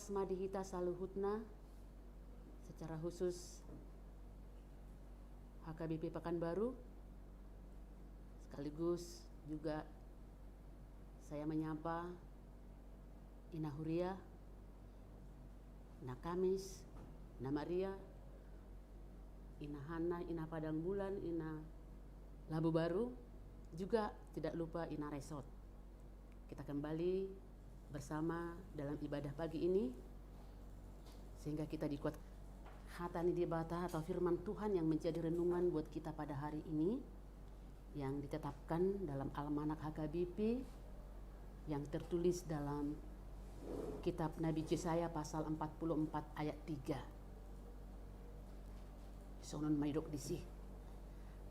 Asmadihita Saluhutna, secara khusus HKBP Pekanbaru, sekaligus juga saya menyapa Ina Huria, Ina Kamis, Ina Maria, Ina Hana, Ina Padang Bulan, Ina Labu Baru, juga tidak lupa Ina Resort. Kita kembali bersama dalam ibadah pagi ini, sehingga kita dikuat hatani dibata atau firman Tuhan yang menjadi renungan buat kita pada hari ini, yang ditetapkan dalam Almanak HKBP yang tertulis dalam kitab Nabi Yesaya pasal 44 ayat 3. Sonon maidok disi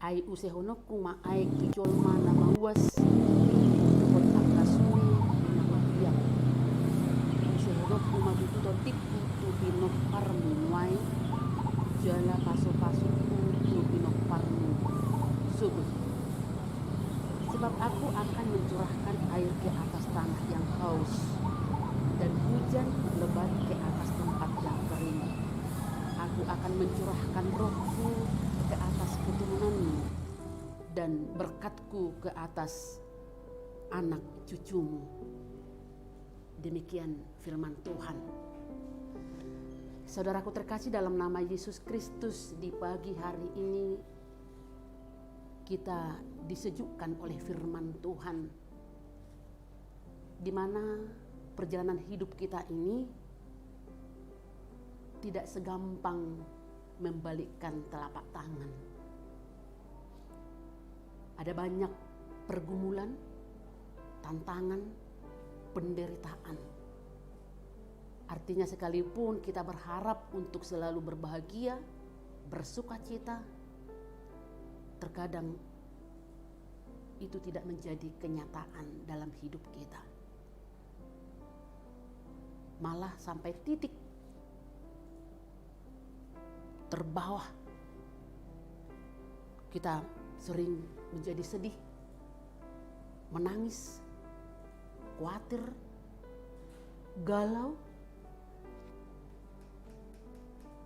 ai usehonok kuma ai kicol mana mawas tukot akasui nama diam usehonok kuma bitutotik tu binok parmuai jala paso-paso tu binok parmu subuh. Sebab aku akan mencurahkan air ke atas tanah yang haus dan hujan lebat ke atas tempat yang kering. Aku akan mencurahkan rohku ke atas keturunanmu dan berkatku ke atas anak cucumu. Demikian firman Tuhan. Saudaraku terkasih dalam nama Yesus Kristus, di pagi hari ini kita disejukkan oleh firman Tuhan, di mana perjalanan hidup kita ini tidak segampang membalikkan telapak tangan. Ada banyak pergumulan, tantangan, penderitaan. Artinya sekalipun kita berharap untuk selalu berbahagia, bersukacita, terkadang itu tidak menjadi kenyataan dalam hidup kita. Malah sampai titik terbawah kita sering menjadi sedih, menangis, khawatir, galau.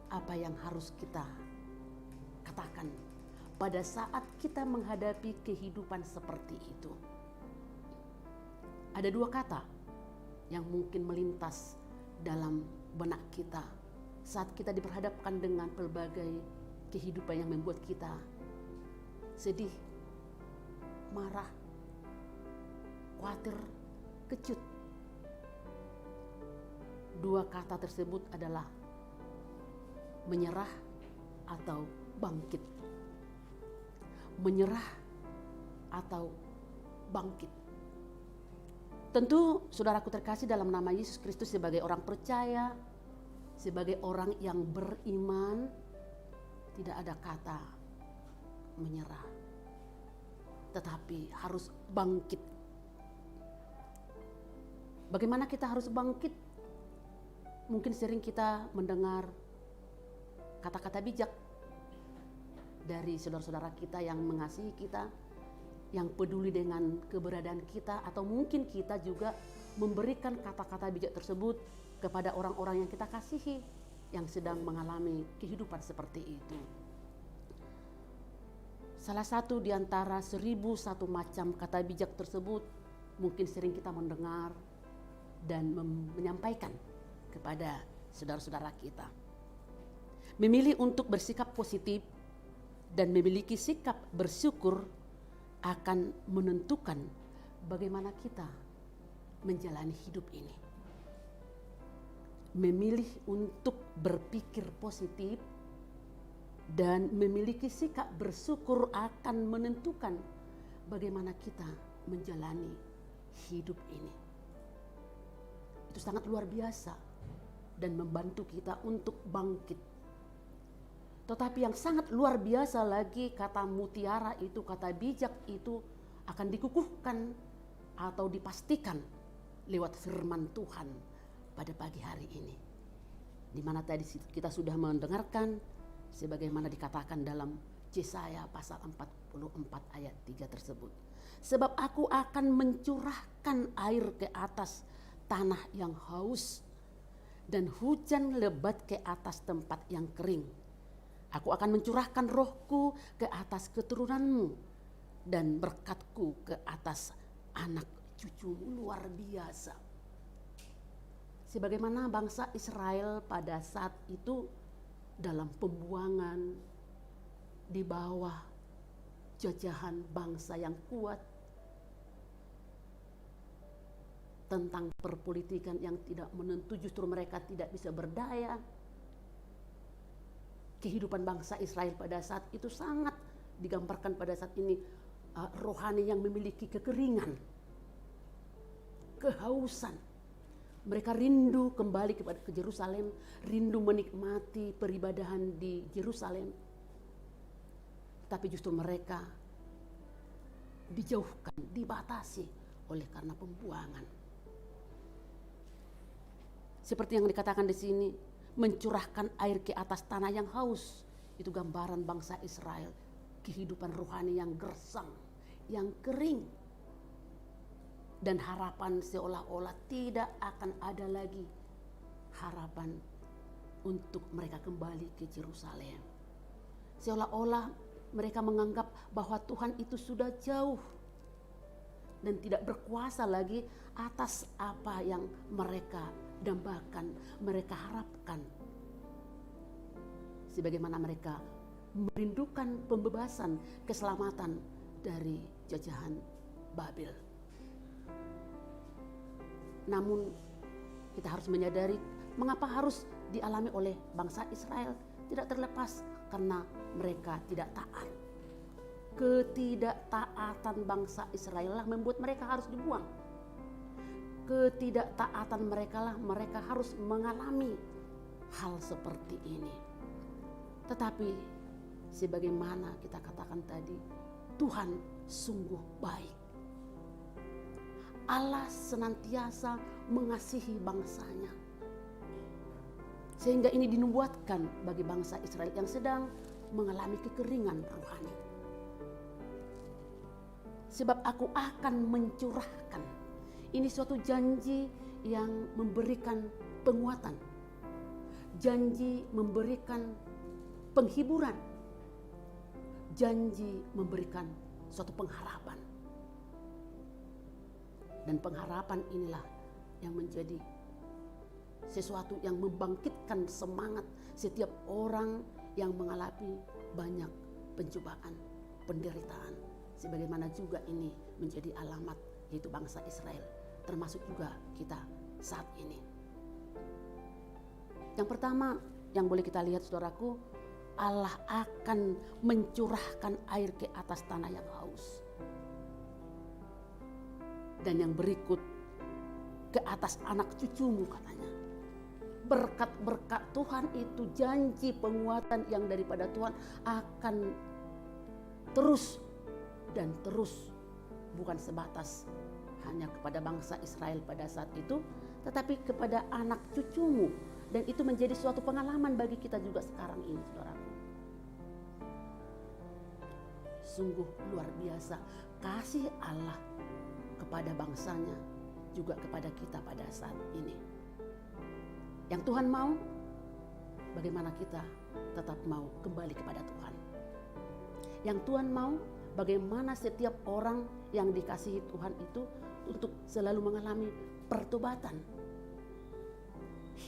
Apa yang harus kita katakan pada saat kita menghadapi kehidupan seperti itu? Ada dua kata yang mungkin melintas dalam benak kita saat kita diperhadapkan dengan pelbagai kehidupan yang membuat kita sedih, marah, khawatir, kecut. Dua kata tersebut adalah menyerah atau bangkit. Menyerah atau bangkit. Tentu saudaraku terkasih dalam nama Yesus Kristus, sebagai orang percaya, sebagai orang yang beriman, tidak ada kata menyerah, tetapi harus bangkit. Bagaimana kita harus bangkit? Mungkin sering kita mendengar kata-kata bijak dari saudara-saudara kita yang mengasihi kita, yang peduli dengan keberadaan kita, atau mungkin kita juga memberikan kata-kata bijak tersebut kepada orang-orang yang kita kasihi yang sedang mengalami kehidupan seperti itu. Salah satu di antara 1001 macam kata bijak tersebut mungkin sering kita mendengar dan menyampaikan kepada saudara-saudara kita. Memilih untuk bersikap positif dan memiliki sikap bersyukur akan menentukan bagaimana kita menjalani hidup ini. Memilih untuk berpikir positif dan memiliki sikap bersyukur akan menentukan bagaimana kita menjalani hidup ini. Itu sangat luar biasa dan membantu kita untuk bangkit. Tetapi yang sangat luar biasa lagi, kata mutiara itu, kata bijak itu akan dikukuhkan atau dipastikan lewat firman Tuhan pada pagi hari ini. Di mana tadi kita sudah mendengarkan sebagaimana dikatakan dalam Yesaya pasal 44 ayat 3 tersebut. Sebab aku akan mencurahkan air ke atas tanah yang haus dan hujan lebat ke atas tempat yang kering. Aku akan mencurahkan rohku ke atas keturunanmu dan berkatku ke atas anak cucumu. Luar biasa. Sebagaimana bangsa Israel pada saat itu dalam pembuangan di bawah jajahan bangsa yang kuat, tentang perpolitikan yang tidak menentu, justru mereka tidak bisa berdaya. Kehidupan bangsa Israel pada saat itu sangat digambarkan pada saat ini, rohani yang memiliki kekeringan, kehausan. Mereka rindu kembali ke Yerusalem, rindu menikmati peribadahan di Yerusalem. Tapi justru mereka dijauhkan, dibatasi oleh karena pembuangan. Seperti yang dikatakan di sini, mencurahkan air ke atas tanah yang haus. Itu gambaran bangsa Israel, kehidupan rohani yang gersang, yang kering. Dan harapan seolah-olah tidak akan ada lagi harapan untuk mereka kembali ke Yerusalem. Seolah-olah mereka menganggap bahwa Tuhan itu sudah jauh dan tidak berkuasa lagi atas apa yang mereka dambakan, mereka harapkan. Sebagaimana mereka merindukan pembebasan, keselamatan dari jajahan Babel. Namun kita harus menyadari mengapa harus dialami oleh bangsa Israel, tidak terlepas karena mereka tidak taat. Ketidaktaatan bangsa Israel lah membuat mereka harus dibuang. Ketidaktaatan mereka lah mereka harus mengalami hal seperti ini. Tetapi sebagaimana kita katakan tadi, Tuhan sungguh baik. Allah senantiasa mengasihi bangsanya. Sehingga ini dinubuatkan bagi bangsa Israel yang sedang mengalami kekeringan rohani. Sebab aku akan mencurahkan. Ini suatu janji yang memberikan penguatan. Janji memberikan penghiburan. Janji memberikan suatu pengharapan. Dan pengharapan inilah yang menjadi sesuatu yang membangkitkan semangat setiap orang yang mengalami banyak pencobaan, penderitaan. Sebagaimana juga ini menjadi alamat yaitu bangsa Israel, termasuk juga kita saat ini. Yang pertama yang boleh kita lihat saudaraku, Allah akan mencurahkan air ke atas tanah yang haus. Dan yang berikut, ke atas anak cucumu katanya. Berkat-berkat Tuhan itu, janji penguatan yang daripada Tuhan akan terus dan terus, bukan sebatas hanya kepada bangsa Israel pada saat itu, tetapi kepada anak cucumu. Dan itu menjadi suatu pengalaman bagi kita juga sekarang ini, saudaraku. Sungguh luar biasa kasih Allah kepada bangsanya, juga kepada kita pada saat ini. Yang Tuhan mau, bagaimana kita tetap mau kembali kepada Tuhan. Yang Tuhan mau, bagaimana setiap orang yang dikasihi Tuhan itu untuk selalu mengalami pertobatan.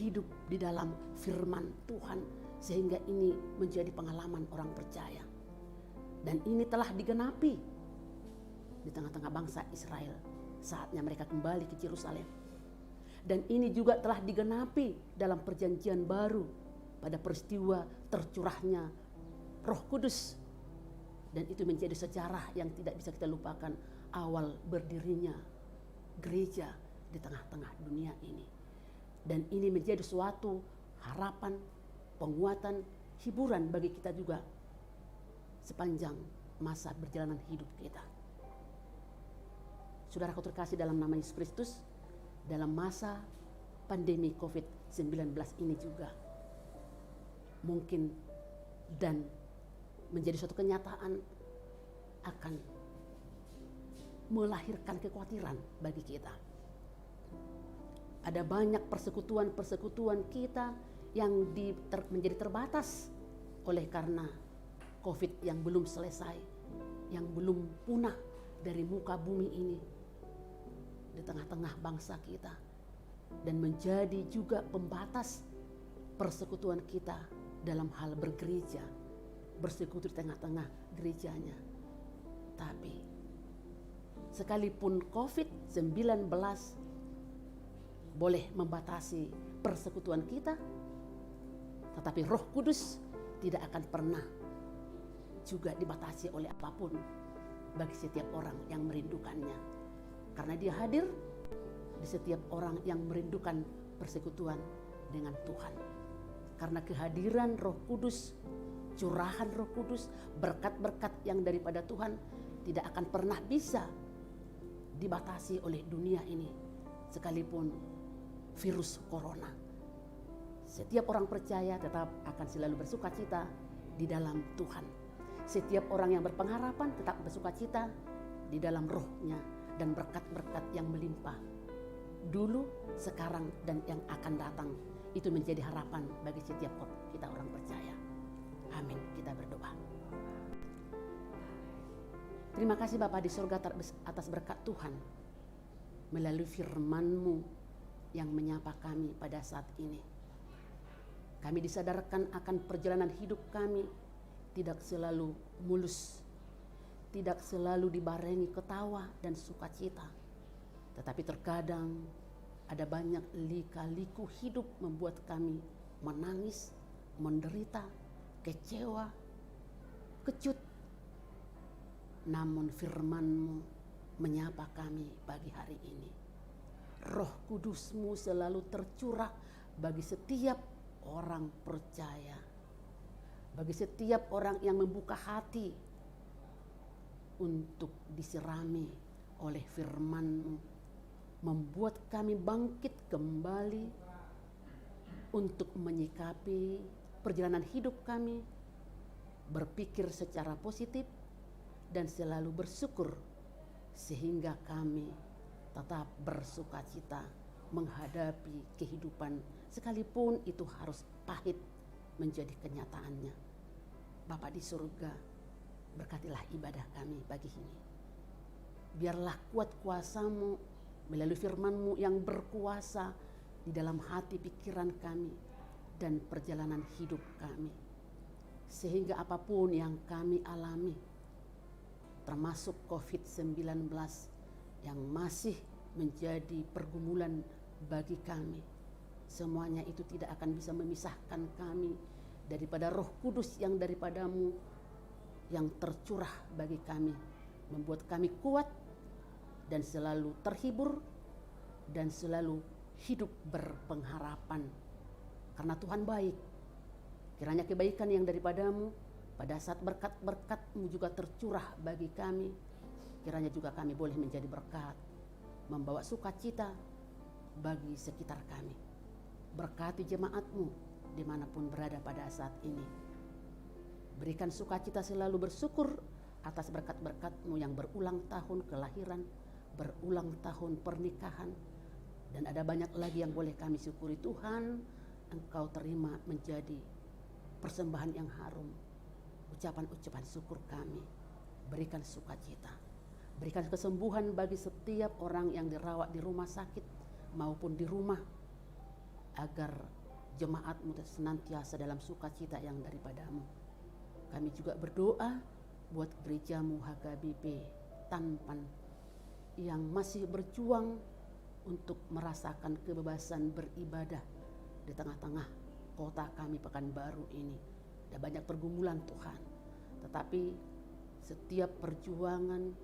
Hidup di dalam firman Tuhan, sehingga ini menjadi pengalaman orang percaya. Dan ini telah digenapi di tengah-tengah bangsa Israel. Saatnya mereka kembali ke Yerusalem. Dan ini juga telah digenapi dalam perjanjian baru pada peristiwa tercurahnya Roh Kudus. Dan itu menjadi sejarah yang tidak bisa kita lupakan, awal berdirinya gereja di tengah-tengah dunia ini. Dan ini menjadi suatu harapan, penguatan, hiburan bagi kita juga sepanjang masa perjalanan hidup kita. Saudaraku terkasih dalam nama Yesus Kristus, dalam masa pandemi COVID-19 ini juga mungkin dan menjadi suatu kenyataan akan melahirkan kekhawatiran bagi kita. Ada banyak persekutuan-persekutuan kita yang menjadi terbatas oleh karena COVID yang belum selesai, yang belum punah dari muka bumi ini di tengah-tengah bangsa kita, dan menjadi juga pembatas persekutuan kita dalam hal bergereja, bersekutu di tengah-tengah gerejanya. Tapi sekalipun COVID-19 boleh membatasi persekutuan kita, tetapi Roh Kudus tidak akan pernah juga dibatasi oleh apapun bagi setiap orang yang merindukannya. Karena dia hadir di setiap orang yang merindukan persekutuan dengan Tuhan. Karena kehadiran Roh Kudus, curahan Roh Kudus, berkat-berkat yang daripada Tuhan tidak akan pernah bisa dibatasi oleh dunia ini, sekalipun virus corona. Setiap orang percaya tetap akan selalu bersukacita di dalam Tuhan. Setiap orang yang berpengharapan tetap bersukacita di dalam Roh-Nya dan berkat-berkat yang melimpah. Dulu, sekarang, dan yang akan datang. Itu menjadi harapan bagi setiap kita orang percaya. Amin. Kita berdoa. Terima kasih Bapa di surga atas berkat Tuhan melalui firman-Mu yang menyapa kami pada saat ini. Kami disadarkan akan perjalanan hidup kami tidak selalu mulus, tidak selalu dibarengi ketawa dan sukacita, tetapi terkadang ada banyak lika-liku hidup membuat kami menangis, menderita, kecewa, kecut. Namun firman-Mu menyapa kami pagi hari ini. Roh Kudus-Mu selalu tercurah bagi setiap orang percaya, bagi setiap orang yang membuka hati untuk disirami oleh firman-Mu, membuat kami bangkit kembali untuk menyikapi perjalanan hidup kami, berpikir secara positif dan selalu bersyukur, sehingga kami tetap bersukacita menghadapi kehidupan sekalipun itu harus pahit menjadi kenyataannya. Bapa di surga, berkatilah ibadah kami pagi ini. Biarlah kuat kuasa-Mu melalui firman-Mu yang berkuasa di dalam hati pikiran kami dan perjalanan hidup kami. Sehingga apapun yang kami alami, termasuk COVID-19 yang masih menjadi pergumulan bagi kami, semuanya itu tidak akan bisa memisahkan kami daripada Roh Kudus yang daripada-Mu yang tercurah bagi kami, membuat kami kuat dan selalu terhibur dan selalu hidup berpengharapan. Karena Tuhan baik, kiranya kebaikan yang daripada-Mu pada saat berkat-berkat-Mu juga tercurah bagi kami, kiranya juga kami boleh menjadi berkat, membawa sukacita bagi sekitar kami. Berkati jemaat-Mu dimanapun berada pada saat ini. Berikan sukacita selalu bersyukur atas berkat-berkat-Mu yang berulang tahun kelahiran, berulang tahun pernikahan, dan ada banyak lagi yang boleh kami syukuri. Tuhan, Engkau terima menjadi persembahan yang harum, ucapan-ucapan syukur kami. Berikan sukacita, berikan kesembuhan bagi setiap orang yang dirawat di rumah sakit maupun di rumah, agar jemaat-Mu senantiasa dalam sukacita yang daripada-Mu. Kami juga berdoa buat gereja-Mu HKBP Tampan yang masih berjuang untuk merasakan kebebasan beribadah di tengah-tengah kota kami Pekanbaru ini. Ada banyak pergumulan Tuhan, tetapi setiap perjuangan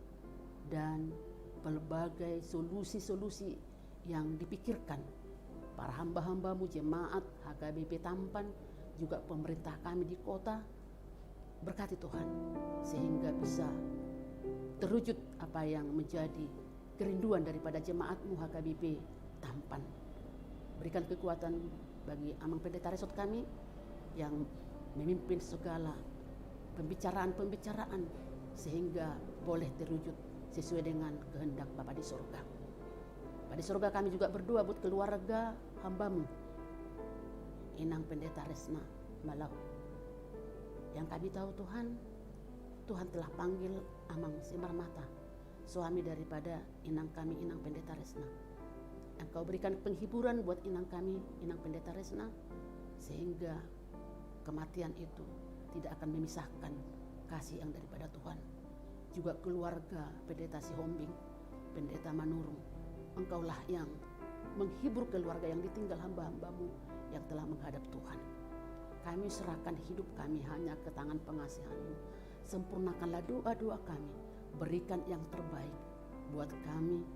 dan berbagai solusi-solusi yang dipikirkan para hamba-hamba-Mu jemaat HKBP Tampan, juga pemerintah kami di kota, berkati Tuhan sehingga bisa terwujud apa yang menjadi kerinduan daripada jemaat-Mu HKBP Tampan. Berikan kekuatan bagi Amang Pendeta Resort kami yang memimpin segala pembicaraan sehingga boleh terwujud sesuai dengan kehendak Bapa di surga. Di surga kami juga berdoa buat keluarga hamba-Mu, Inang Pendeta Resna Malau. Yang kami tahu Tuhan, Tuhan telah panggil Amang Simar Mata, suami daripada Inang kami, Inang Pendeta Resna. Engkau berikan penghiburan buat Inang kami, Inang Pendeta Resna, sehingga kematian itu tidak akan memisahkan kasih yang daripada Tuhan. Juga keluarga Pendeta Sihombing, Pendeta Manurung, Engkaulah yang menghibur keluarga yang ditinggal hamba-hamba-Mu yang telah menghadap Tuhan. Kami serahkan hidup kami hanya ke tangan pengasihan-Mu. Sempurnakanlah doa-doa kami, berikan yang terbaik buat kami,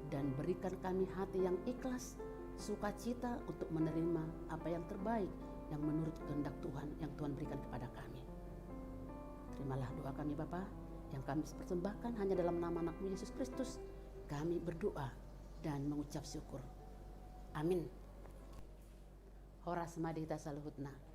dan berikan kami hati yang ikhlas, sukacita untuk menerima apa yang terbaik yang menurut kehendak Tuhan yang Tuhan berikan kepada kami. Terimalah doa kami Bapa, yang kami persembahkan hanya dalam nama anak-Mu Yesus Kristus. Kami berdoa dan mengucap syukur. Amin. Horas Madita Saluhutna.